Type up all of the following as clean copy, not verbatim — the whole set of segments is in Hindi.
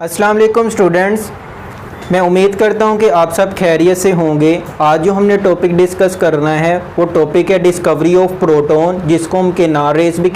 अस्सलाम वालेकुम स्टूडेंट्स, मैं उम्मीद करता हूं कि आप सब खैरियत से होंगे। आज जो हमने टॉपिक डिस्कस करना है वो टॉपिक है डिस्कवरी ऑफ प्रोटॉन, जिसको हम केनार रेस भी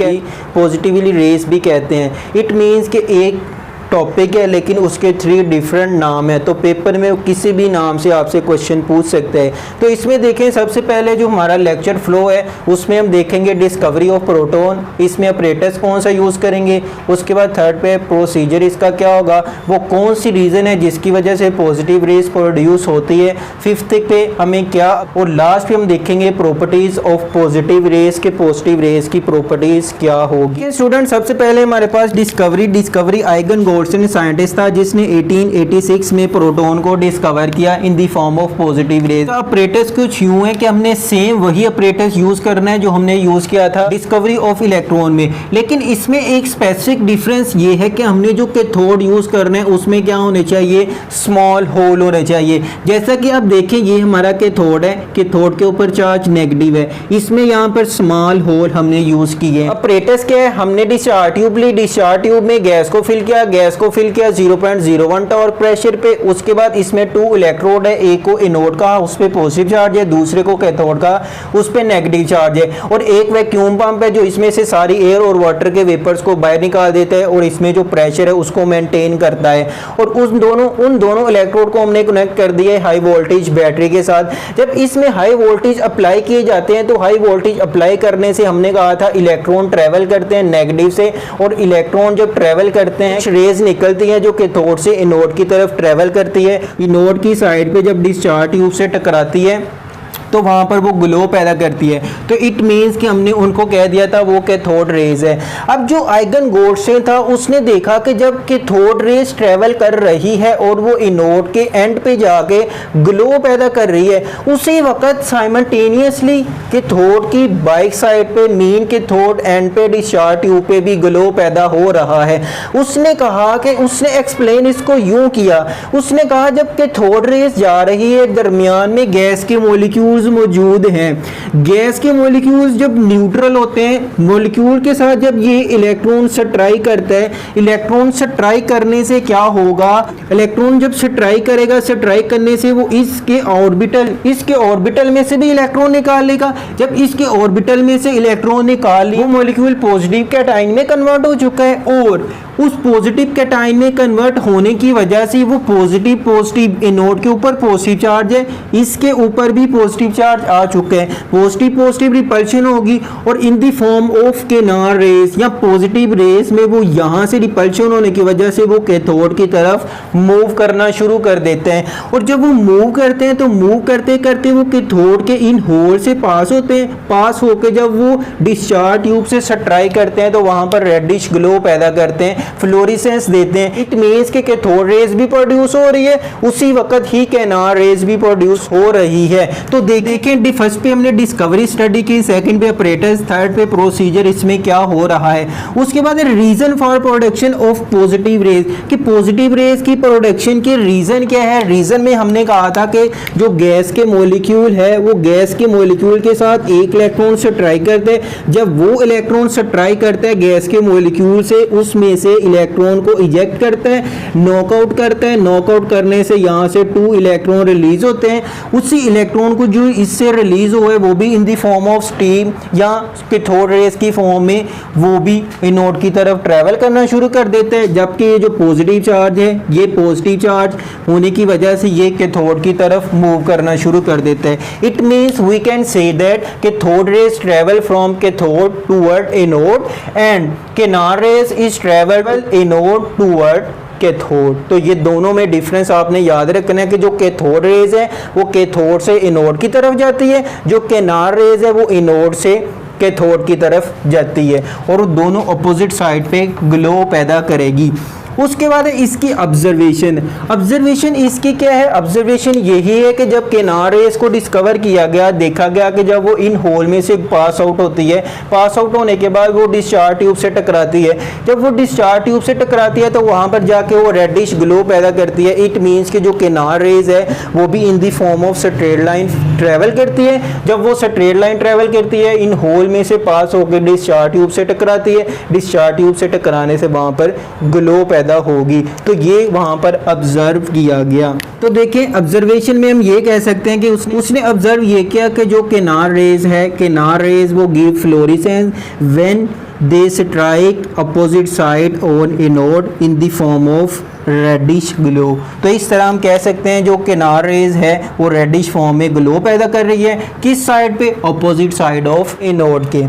पॉजिटिवली रेस भी कहते हैं। इट मींस कि एक टॉपिक है लेकिन उसके 3 डिफरेंट नाम है, तो पेपर में किसी भी नाम से आपसे क्वेश्चन पूछ सकते हैं। तो इसमें देखें, सबसे पहले जो हमारा लेक्चर फ्लो है उसमें हम देखेंगे डिस्कवरी ऑफ प्रोटॉन, इसमें ऑपरेटर्स कौन सा यूज़ करेंगे। उसके बाद थर्ड पे प्रोसीजर इसका क्या होगा, वो कौन सी रीज़न है जिसकी वजह से पॉजिटिव रेस प्रोड्यूस होती है। फिफ्थ पे हमें क्या, और लास्ट पे हम देखेंगे प्रॉपर्टीज़ ऑफ पॉजिटिव रेस के पॉजिटिव रेस की प्रॉपर्टीज़ क्या होगी। स्टूडेंट, सबसे पहले हमारे पास डिस्कवरी आइगन गोल्डस्टीन साइंटिस्ट था जिसने 1886 में प्रोटॉन को डिस्कवर किया इन the form of positive raise. तो ऑपरेटर्स कुछ यूं है कि हमने सेम वही ऑपरेटर्स यूज करना है जो हमने यूज किया था डिस्कवरी ऑफ इलेक्ट्रॉन में, लेकिन इसमें एक स्पेसिफिक डिफरेंस ये है कि हमने जो कैथोड यूज करना है उसमें क्या होने चाहिए, स्मॉल होल होने चाहिए। जैसा कि आप देखें, ये हमारा कैथोड है, कैथोड के ऊपर चार्ज नेगेटिव है, इसमें यहाँ पर स्मॉल होल हमने यूज किए। ऑपरेटर्स क्या है, हमने डिस्चार्ज ट्यूब ली, डिस्चार्ज ट्यूब में गैस को फिल किया, गैस को फिल किया 0.01 टॉर्क प्रेशर पे। उसके बाद इसमें 2 इलेक्ट्रोड है, एक को एनोड का उस पे पॉजिटिव चार्ज है, दूसरे को कैथोड का उस पे नेगेटिव चार्ज है, और एक वैक्यूम पंप है जो इसमें से सारी एयर और वाटर के वेपर्स को बाहर निकाल देता है और इसमें जो प्रेशर है उसको मेंटेन करता है। और उन दोनों इलेक्ट्रोड को हमने कनेक्ट कर दिया है हाई वोल्टेज बैटरी के साथ। जब इसमें हाई वोल्टेज अप्लाई किए जाते हैं तो हाई वोल्टेज अप्लाई करने से हमने कहा था इलेक्ट्रॉन ट्रेवल करते हैं नेगेटिव से, और इलेक्ट्रॉन जब ट्रेवल करते हैं रेज निकलती है जो कैथोड से एनोड की तरफ ट्रेवल करती है। एनोड की साइड पे जब डिस्चार्ज ट्यूब से टकराती है तो वहाँ पर वो ग्लो पैदा करती है। तो इट मीन्स कि हमने उनको कह दिया था वो कैथोड रेज है। अब जो आइगन गोल्डस्टीन था उसने देखा कि जब कैथोड रेज ट्रेवल कर रही है और वो एनोड के एंड पे जाके ग्लो पैदा कर रही है, उसी वक्त साइमल्टेनियसली कैथोड की बाइक साइड पे मेन कैथोड एंड पे डिस्चार्ज ट्यूब पे भी ग्लो पैदा हो रहा है। उसने कहा कि उसने एक्सप्लेन इसको यूं किया, उसने कहा जब कैथोड रेज जा रही है दरमियान में गैस के मॉलिक्यूल मौजूद हैं। गैस के मॉलिक्यूल्स जब न्यूट्रल होते हैं, मॉलिक्यूल के साथ जब ये इलेक्ट्रॉन स्ट्राइक करता है, इलेक्ट्रॉन स्ट्राइक करने से क्या होगा, इलेक्ट्रॉन जब स्ट्राइक करेगा, स्ट्राइक करने से वो इसके ऑर्बिटल में से भी इलेक्ट्रॉन निकाल लेगा। जब इसके ऑर्बिटल में से इलेक्ट्रॉन निकाल लिया, वो मॉलिक्यूल पॉजिटिव कैटायन में कन्वर्ट हो चुका है, और उस पॉजिटिव कैटायन में कन्वर्ट होने की वजह से वो पॉजिटिव एनोड के ऊपर पॉजिटिव चार्ज है, इसके ऊपर भी पॉजिटिव चार्ज आ चुके हैं, पॉजिटिव रिपल्शन होगी, और in the form of canal rays या पॉजिटिव रेस में वो यहाँ से रिपल्शन होने की वजह से वो कैथोड की तरफ मूव करना शुरू कर देते हैं। और जब वो मूव करते हैं तो मूव करते करते वो कैथोड के इन होल से पास होते हैं, पास होकर जब वो डिस्चार्ज ट्यूब से स्ट्राइक करते हैं तो वहाँ पर रेडिश ग्लो पैदा करते हैं, फ्लोरेसेंस देते हैं। इट मींस कि कैथोड रेस भी प्रोड्यूस हो रही है, उसी वक्त ही केनार रेस भी प्रोड्यूस हो रही है। तो देखें, फर्स्ट पे हमने डिस्कवरी स्टडी की, सेकंड पे ऑपरेटर्स, थर्ड पे प्रोसीजर, इसमें क्या हो रहा है। उसके बाद reason for production of positive rays, कि पॉजिटिव रेस की प्रोडक्शन के रीजन क्या है। रीजन में हमने कहा था कि जो गैस के मॉलिक्यूल है वो गैस के मॉलिक्यूल के साथ एक इलेक्ट्रॉन स्ट्राइक करते हैं, जब वो इलेक्ट्रॉन स्ट्राइक करता है गैस के मॉलिक्यूल से, उसमें से इलेक्ट्रॉन को इजेक्ट करता है, नॉकआउट करता है, नॉकआउट करने से यहाँ से 2 इलेक्ट्रॉन रिलीज होते हैं। उसी इलेक्ट्रॉन को जो इससे रिलीज हुए वो भी in the form of steam या कैथोड रेस की फॉर्म में वो भी एनोड की तरफ ट्रेवल करना शुरू कर देते हैं। जबकि ये जो पॉजिटिव चार्ज है, ये पॉजिटिव चार्ज होने की वजह से ये कैथोड की तरफ मूव करना शुरू कर देते हैं। It means we can say that cathode rays travel from cathode toward anode and canal rays is travel anode toward cathode. तो ये दोनों में डिफरेंस आपने याद रखना है कि जो कैथोड रेज है वो कैथोड से एनोड की तरफ जाती है, जो केनार रेज है वो एनोड से कैथोड की तरफ जाती है, और दोनों अपोजिट साइड पे ग्लो पैदा करेगी। उसके बाद है इसकी ऑब्जर्वेशन इसकी क्या है, ऑब्जर्वेशन यही है कि जब केनार रेस को डिस्कवर किया गया, देखा गया कि जब वो इन होल में से पास आउट होती है, पास आउट होने के बाद वो डिस्चार्ज ट्यूब से टकराती है। जब वो डिस्चार्ज ट्यूब से टकराती है तो वहाँ पर जाके वो रेडिश ग्लो पैदा करती है। इट मीन्स कि जो केनार रेस है वो भी in the form of straight line travel करती है। जब वो स्ट्रेट लाइन ट्रेवल करती है, इन होल में से पास होकर डिस्चार्ज ट्यूब से टकराती है, डिस्चार्ज ट्यूब से टकराने से वहाँ पर ग्लो पैदा होगी। तो ये वहाँ पर ऑब्जर्व किया गया। तो देखें, ऑब्जर्वेशन में हम ये कह सकते हैं कि उसने ऑब्जर्व ये किया कि जो केनार रेज है, केनार रेज वो give fluorescence when they strike opposite side on anode in the form of reddish glow. तो इस तरह हम कह सकते हैं जो केनार रेज है वो रेडिश फॉर्म में ग्लो पैदा कर रही है। किस साइड पे? अपोजिट साइड ऑफ एनोड के।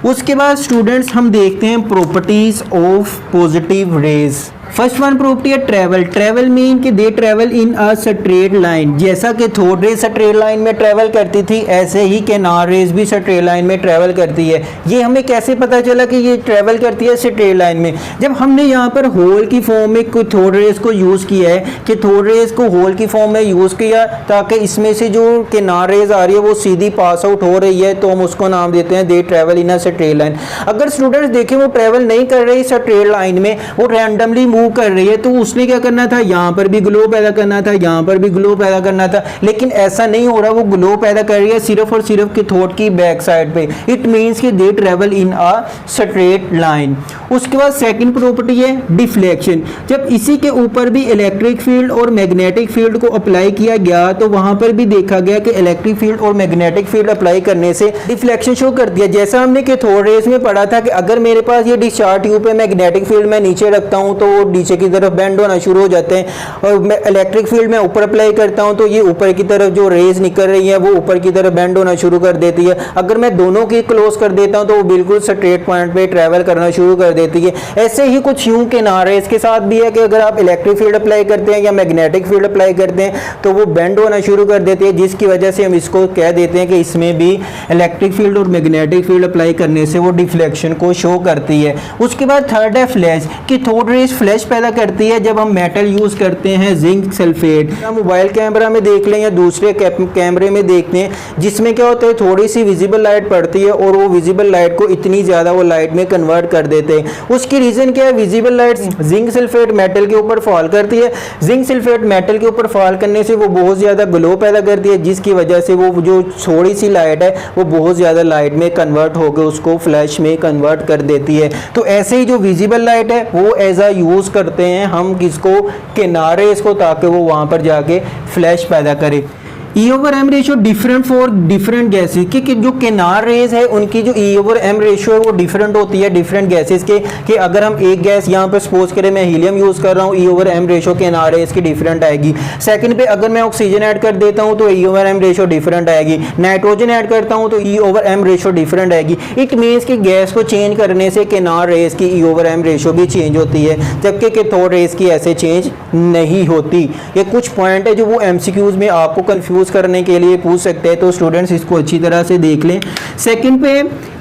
उसके बाद स्टूडेंट्स हम देखते हैं properties of positive raise. First one property है ट्रेवल। ट्रेवल मीन कि they travel in a straight line. जैसा कि थॉट रेज स्ट्रेट लाइन में ट्रेवल करती थी, ऐसे ही केनार रेज भी स्ट्रेट लाइन में ट्रेवल करती है। ये हमें कैसे पता चला कि ये ट्रेवल करती है स्ट्रेट लाइन में? जब हमने यहाँ पर होल की फॉर्म में कोई थॉट रेज को यूज़ किया है, कि थॉट रेज को होल की फॉर्म में यूज़ किया ताकि इसमें से जो केनार रेज आ रही है वो सीधी पास आउट हो रही है, तो हम उसको नाम देते हैं they travel in a straight line. अगर स्टूडेंट्स देखें वो ट्रेवल नहीं कर रही स्ट्रेट लाइन में, वो रैंडमली मूव कर रही है, तो उसने क्या करना था? यहाँ पर भी ग्लो पैदा करना था, यहाँ पर भी ग्लो पैदा करना था, लेकिन ऐसा नहीं हो रहा। वो ग्लो पैदा कर रही है सिर्फ और सिर्फ के थॉट की बैक साइड पे। इट मींस कि they travel in a straight line. उसके बाद सेकंड प्रॉपर्टी है डिफ्लेक्शन। जब इसी के ऊपर भी इलेक्ट्रिक फील्ड और मैग्नेटिक फील्ड को अप्लाई किया गया, तो वहां पर भी देखा गया कि इलेक्ट्रिक फील्ड और मैग्नेटिक फील्ड अप्लाई करने से डिफ्लेक्शन शो कर दिया। जैसा हमने कि थॉट रेज में पढ़ा था कि अगर मेरे पास ये डिस्चार्ज ट्यूब पे मैग्नेटिक फील्ड मैं नीचे रखता हूं तो वो नीचे की तरफ बेंड होना शुरू हो जाते हैं, और मैं इलेक्ट्रिक फील्ड में ऊपर अप्लाई करता हूं तो ये ऊपर की तरफ जो रेज निकल रही है वो ऊपर की तरफ बेंड होना शुरू कर देती है। अगर मैं दोनों की क्लोज कर देता हूं तो वो बिल्कुल स्ट्रेट पॉइंट पे ट्रैवल करना शुरू कर देती है। ऐसे ही कुछ यूं केनार रेज के साथ भी है कि अगर आप इलेक्ट्रिक फील्ड अप्लाई करते हैं या मैग्नेटिक फील्ड अप्लाई करते हैं तो वो बेंड होना शुरू कर देती है, जिसकी वजह से हम इसको कह देते हैं कि इसमें भी इलेक्ट्रिक फील्ड और मैग्नेटिक फील्ड अप्लाई करने से वो डिफ्लेक्शन को शो करती है। उसके बाद थर्ड है फ्लैश, कि थॉट रेज फ्लैश पैदा करती है जब हम मेटल यूज करते हैं जिंक सल्फेट। हम मोबाइल कैमरा में देख लें या दूसरे कैमरे में देखते हैं, जिसमें क्या होता है थोड़ी सी विजिबल लाइट पड़ती है और वो विजिबल लाइट को इतनी ज़्यादा वो लाइट में कन्वर्ट कर देते हैं। उसकी रीज़न क्या है? Visible light zinc sulphate metal के ऊपर फॉल करती है। जिंक सल्फेट मेटल के ऊपर फॉल करने से वो बहुत ज़्यादा ग्लो पैदा करती है, जिसकी वजह से वो जो थोड़ी सी लाइट है वो बहुत ज़्यादा लाइट में कन्वर्ट होकर उसको फ्लैश में कन्वर्ट कर देती है। तो ऐसे ही जो विजिबल लाइट है वो एज आ यूज़ करते हैं हम किसको? केनार रेज को, ताकि वो वहाँ पर जाके फ्लैश पैदा करे। E over M ratio different for different gases, कि जो केनार रेज है उनकी जो ई ओवर एम रेशियो है वो डिफरेंट होती है डिफरेंट गैसेस के। कि अगर हम एक गैस यहाँ पर सपोज करें मैं हीलियम यूज़ कर रहा हूँ, E over M ratio canal rays की डिफरेंट आएगी। सेकंड पे अगर मैं ऑक्सीजन ऐड कर देता हूँ तो ई ओवर एम रेशियो डिफरेंट आएगी। नाइट्रोजन ऐड करता हूँ तो ई ओवर एम रेशियो डिफरेंट आएगी। इट मीन्स कि गैस को चेंज करने से केनार रेज की ई ओवर एम रेशियो भी चेंज होती है, जबकि थॉट रेज की ऐसे चेंज नहीं होती। ये कुछ पॉइंट है जो वो एमसीक्यूज में आपको कंफ्यूज करने के लिए पूछ सकते हैं, तो स्टूडेंट्स इसको अच्छी तरह से देख लें। सेकंड पे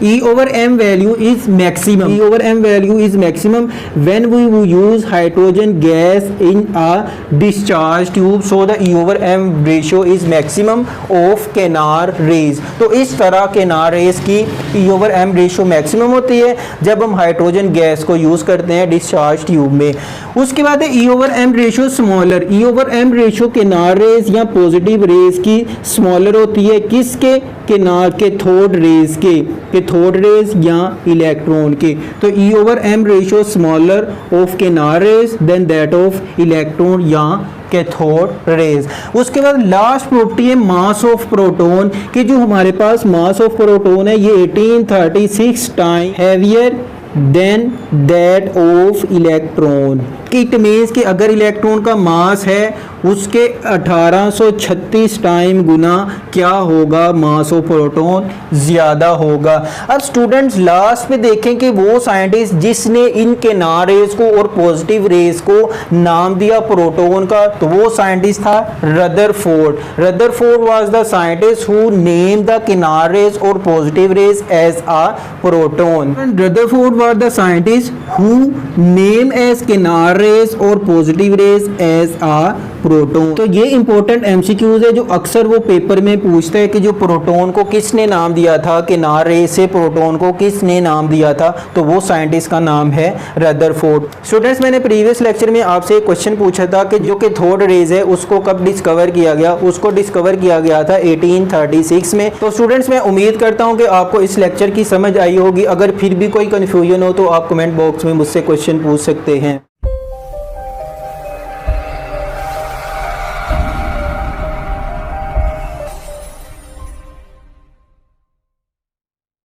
E over M value is maximum. E over M value is maximum when we use hydrogen gas in a discharge tube, so the E over M ratio is maximum of canal rays. तो इस तरह केनार रेज की E over M ratio maximum होती है जब हम हाइड्रोजन गैस को यूज करते हैं डिस्चार्ज ट्यूब में। उसके बाद है e over M ratio smaller. E over M ratio canal rays या पॉजिटिव रेज की स्मॉलर होती है, किसके? केनार के थॉट रेज के थॉट रेज या इलेक्ट्रॉन के। तो ई over M ratio smaller of canal rays than that of electron या कैथोड रेज। उसके बाद लास्ट प्रॉपर्टी है मास ऑफ प्रोटॉन, कि जो हमारे पास मास ऑफ प्रोटॉन है ये 1836 time heavier than that of electron. It means कि अगर इलेक्ट्रॉन का मास है उसके 1836 टाइम गुना क्या होगा? मास ऑफ प्रोटॉन ज़्यादा होगा। अब स्टूडेंट्स लास्ट पे देखें कि वो साइंटिस्ट जिसने इन केनार रेज को और पॉजिटिव रेज को नाम दिया प्रोटॉन का, तो वो साइंटिस्ट था Rutherford. Rutherford was the scientist who name the canal rays और positive rays as a proton. Rutherford was the scientist who name as canal rays और positive rays as a proton. तो ये इंपॉर्टेंट एमसीक्यूज है जो अक्सर वो पेपर में पूछते हैं कि जो प्रोटॉन को किसने नाम दिया था, किनार रेज से प्रोटॉन को किसने नाम दिया था, तो वो साइंटिस्ट का नाम है रदरफोर्ड। स्टूडेंट्स, मैंने प्रीवियस लेक्चर में आपसे एक क्वेश्चन पूछा था कि जो कि थर्ड रेज है उसको कब डिस्कवर किया गया। उसको डिस्कवर किया गया था 1836 में। तो स्टूडेंट्स, मैं उम्मीद करता हूं कि आपको इस लेक्चर की समझ आई होगी। अगर फिर भी कोई कन्फ्यूजन हो तो आप कमेंट बॉक्स में मुझसे क्वेश्चन पूछ सकते हैं।